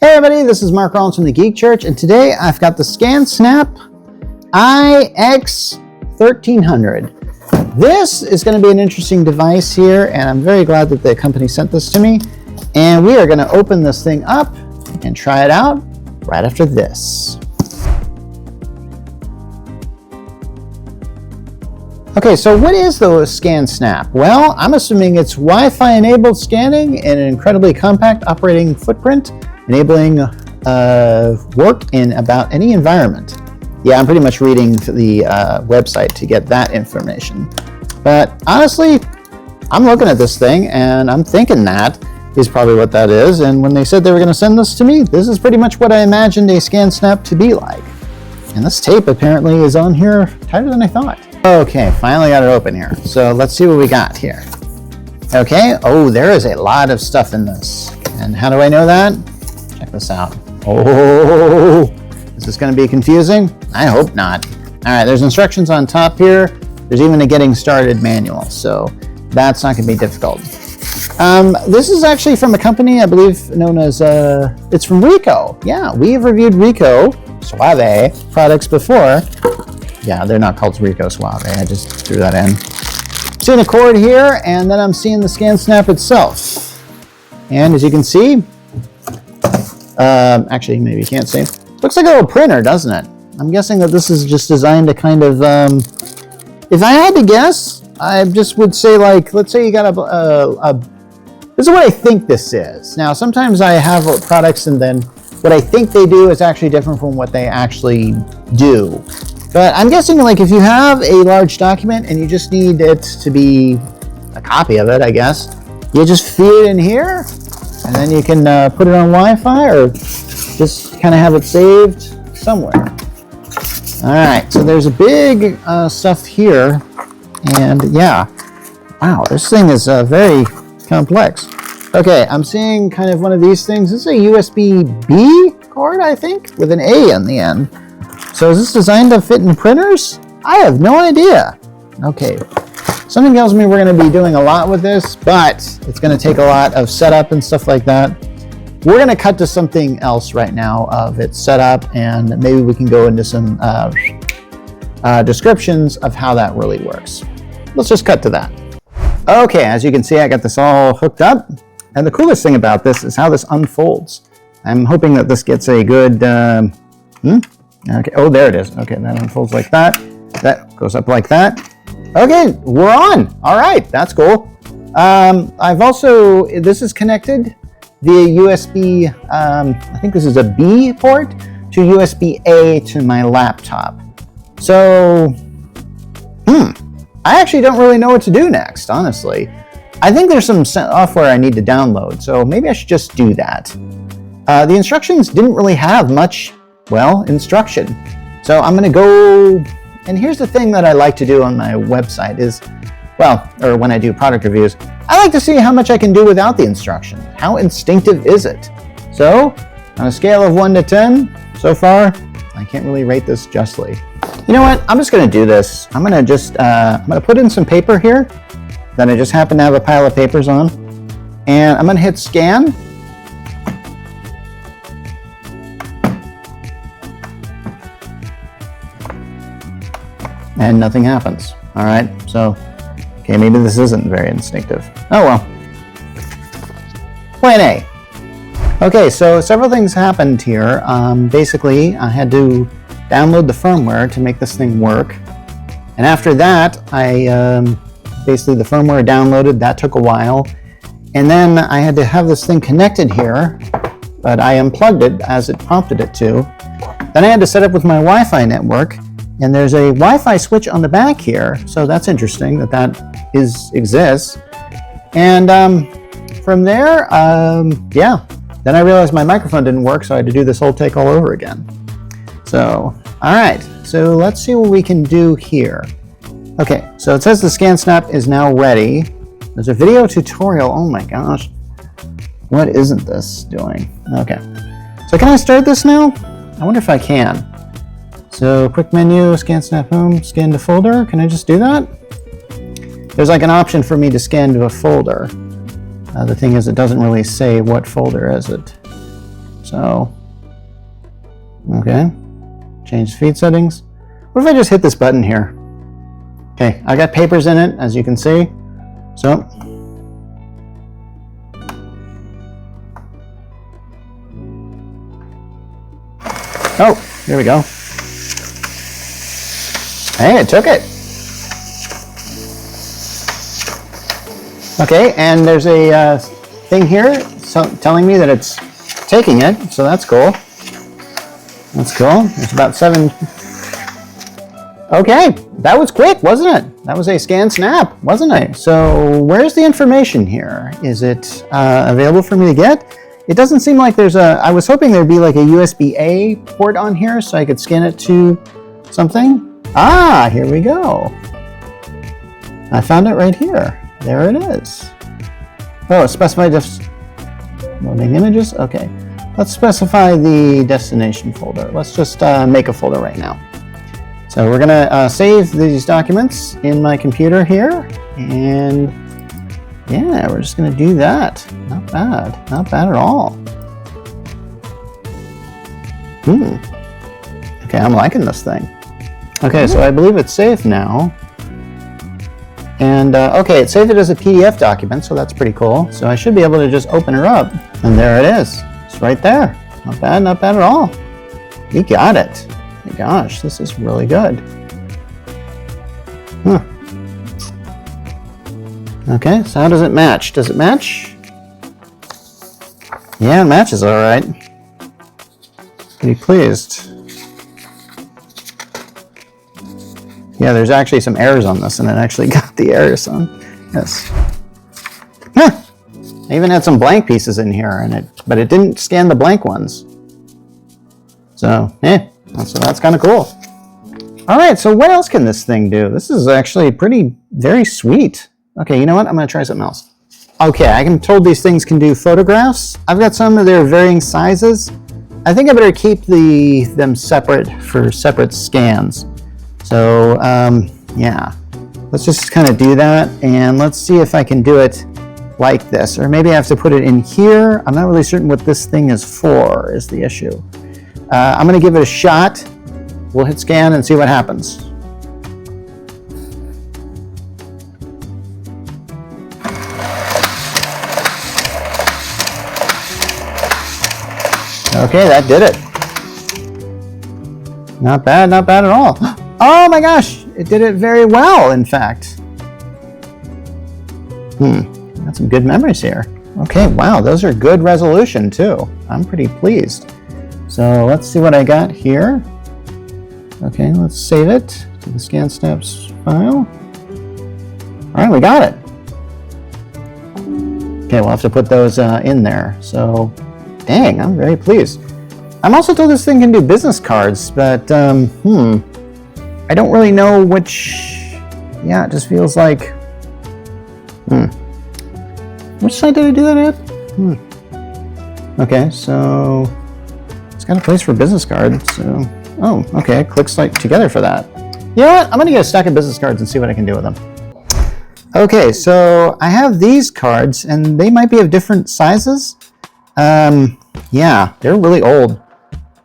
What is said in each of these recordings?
Hey everybody, this is Mark Rollins from the Geek Church, and today I've got the Scansnap iX1300. This is going to be an interesting device here, and I'm very glad that the company sent this to me. And we are going to open this thing up and try it out right after this. Okay, so what is the Scansnap? Well, I'm assuming it's Wi-Fi enabled scanning and an incredibly compact operating footprint, enabling work in about any environment. Yeah, I'm pretty much reading the website to get that information. But honestly, I'm looking at this thing and I'm thinking that is probably what that is. And when they said they were going to send this to me, this is pretty much what I imagined a Scansnap to be like. And this tape apparently is on here tighter than I thought. Okay, finally got it open here. So let's see what we got here. Okay, oh, there is a lot of stuff in this. And how do I know that? Check this out. Oh, is this going to be confusing? I hope not. All right, there's instructions on top here. There's even a getting started manual, so that's not going to be difficult. This is actually from a company, I believe, known as, it's from Ricoh. Yeah, we've reviewed Ricoh Suave products before. Yeah, they're not called Ricoh Suave. I just threw that in. Seeing a cord here, and then I'm seeing the Scansnap itself. And as you can see, actually, maybe you can't see. Looks like a little printer, doesn't it? I'm guessing that this is just designed to kind of, if I had to guess, I just would say, like, let's say you got this is what I think this is. Now, sometimes I have products and then what I think they do is actually different from what they actually do. But I'm guessing, like, if you have a large document and you just need it to be a copy of it, I guess, you just feed it in here, and then you can put it on Wi-Fi or just kind of have it saved somewhere. All right, so there's a big stuff here, and yeah, wow, this thing is very complex. Okay, I'm seeing kind of one of these things. This is a USB-B cord, I think, with an A on the end. So is this designed to fit in printers? I have no idea. Okay, something tells me we're going to be doing a lot with this, but it's going to take a lot of setup and stuff like that. We're going to cut to something else right now of its setup, and maybe we can go into some descriptions of how that really works. Let's just cut to that. Okay, as you can see, I got this all hooked up, and the coolest thing about this is how this unfolds. I'm hoping that this gets a good, okay, oh, there it is. Okay, that unfolds like that. That goes up like that. Okay, we're on. All right, that's cool. I've also, this is connected via USB, I think this is a B port, to USB-A to my laptop. So, I actually don't really know what to do next, honestly. I think there's some software I need to download, so maybe I should just do that. The instructions didn't really have much, well, instruction. So I'm going to go, and here's the thing that I like to do on my website is, well, or when I do product reviews, I like to see how much I can do without the instruction. How instinctive is it? So, on a scale of 1 to 10, so far, I can't really rate this justly. You know what? I'm just going to do this. I'm going to just, I'm going to put in some paper here that I just happen to have a pile of papers on. And I'm going to hit scan. And nothing happens. All right, so, okay, maybe this isn't very instinctive. Oh well. Plan A. Okay, so several things happened here. Basically, I had to download the firmware to make this thing work. And after that, basically the firmware downloaded, that took a while. And then I had to have this thing connected here, but I unplugged it as it prompted it to. Then I had to set up with my Wi-Fi network. And there's a Wi-Fi switch on the back here, so that's interesting that exists. And from there, yeah, then I realized my microphone didn't work, so I had to do this whole take all over again. So, all right, so let's see what we can do here. Okay, so it says the Scansnap is now ready. There's a video tutorial. Oh my gosh, what isn't this doing? Okay, so can I start this now? I wonder if I can. So quick menu, Scansnap home, scan to folder. Can I just do that? There's like an option for me to scan to a folder. The thing is, it doesn't really say what folder is it. So, okay, change feed settings. What if I just hit this button here? Okay, I got papers in it, as you can see. So, oh, here we go. Hey, it took it. Okay, and there's a thing here telling me that it's taking it, so that's cool. That's cool. It's about 7. Okay, that was quick, wasn't it? That was a Scansnap, wasn't it? So where's the information here? Is it available for me to get? It doesn't seem like there's a... I was hoping there'd be like a USB-A port on here so I could scan it to something. Ah, here we go. I found it right here. There it is. Oh, specify loading images. Okay, let's specify the destination folder. Let's just make a folder right now. So we're gonna save these documents in my computer here, and yeah, we're just gonna do that. Not bad, not bad at all. Okay, I'm liking this thing. Okay, so I believe it's saved now. And okay, it saved it as a PDF document, so that's pretty cool. So I should be able to just open her up, and there it is. It's right there. Not bad at all. You got it. My gosh, this is really good. Huh. Okay, so how does it match? Does it match? Yeah, it matches all right. Pretty pleased. Yeah, there's actually some errors on this, and it actually got the errors on. Yes. Huh. I even had some blank pieces in here, but it didn't scan the blank ones. So, so that's kind of cool. All right, so what else can this thing do? This is actually very sweet. Okay, you know what? I'm going to try something else. Okay, I'm told these things can do photographs. I've got some of their varying sizes. I think I better keep them separate for separate scans. So, yeah, let's just kind of do that, and let's see if I can do it like this. Or maybe I have to put it in here. I'm not really certain what this thing is for, is the issue. I'm going to give it a shot. We'll hit scan and see what happens. Okay, that did it. Not bad at all. Oh my gosh, it did it very well, in fact. Got some good memories here. Okay, wow, those are good resolution too. I'm pretty pleased. So let's see what I got here. Okay, let's save it to the Scansnaps file. All right, we got it. Okay, we'll have to put those in there. So, dang, I'm very pleased. I'm also told this thing can do business cards, but I don't really know which. Yeah, it just feels like. Which side did I do that at? Okay, so it's got a place for business cards. So, oh, okay, clicks like together for that. You know what? I'm gonna get a stack of business cards and see what I can do with them. Okay, so I have these cards, and they might be of different sizes. Yeah, they're really old.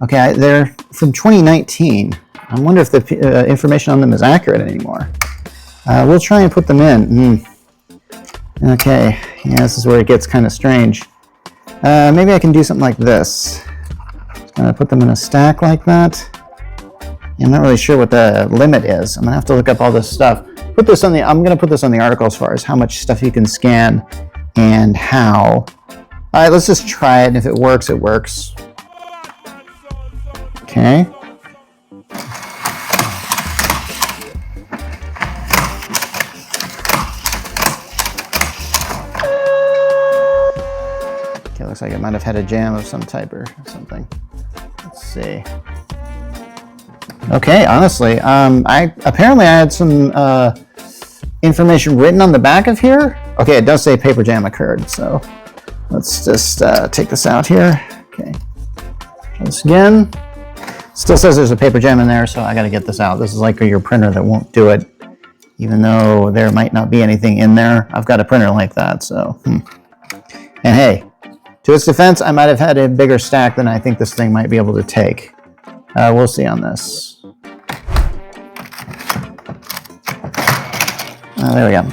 Okay, they're from 2019. I wonder if the information on them is accurate anymore. We'll try and put them in. Okay, yeah, this is where it gets kind of strange. Maybe I can do something like this. Just gonna put them in a stack like that. I'm not really sure what the limit is. I'm gonna have to look up all this stuff. I'm gonna put this on the article as far as how much stuff you can scan and how. All right, let's just try it. If it works, it works. Okay. Okay, looks like it might have had a jam of some type or something. Let's see. Okay, honestly, I had some information written on the back of here. Okay, it does say paper jam occurred, so let's just take this out here. Okay, try this again. Still says there's a paper jam in there, so I gotta get this out. This is like your printer that won't do it, even though there might not be anything in there. I've got a printer like that, so. And hey, To its defense, I might have had a bigger stack than I think this thing might be able to take. We'll see on this. There we go.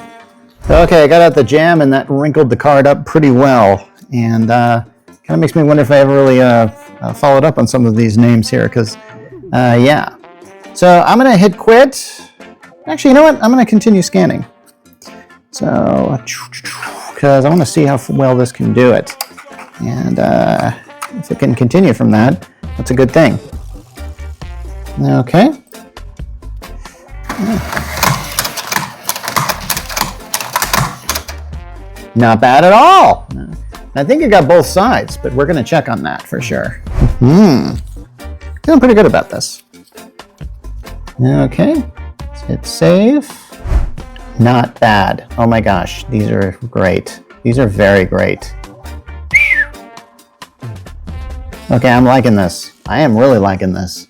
Okay, I got out the jam and that wrinkled the card up pretty well. And kind of makes me wonder if I ever really followed up on some of these names here, because, yeah. So I'm going to hit quit. Actually, you know what? I'm going to continue scanning. So, because I want to see how well this can do it. And if it can continue from that, that's a good thing. Okay. Not bad at all. I think it got both sides, but we're going to check on that for sure. Feeling pretty good about this. Okay. Let's hit save. Not bad. Oh my gosh, these are great. These are very great. Okay, I'm liking this. I am really liking this.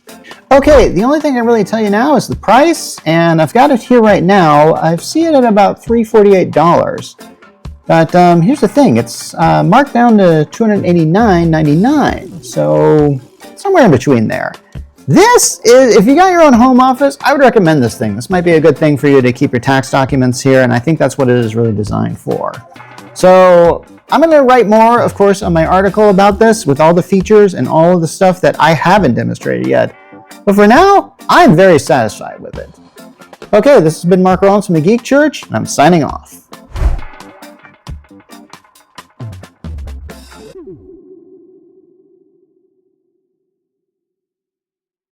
Okay, the only thing I can really tell you now is the price, and I've got it here right now. I see it at about $348. But here's the thing, it's marked down to $289.99, so somewhere in between there. This is, if you got your own home office, I would recommend this thing. This might be a good thing for you to keep your tax documents here, and I think that's what it is really designed for. So I'm going to write more, of course, on my article about this with all the features and all of the stuff that I haven't demonstrated yet. But for now, I'm very satisfied with it. Okay, this has been Mark Rollins from the Geek Church, and I'm signing off.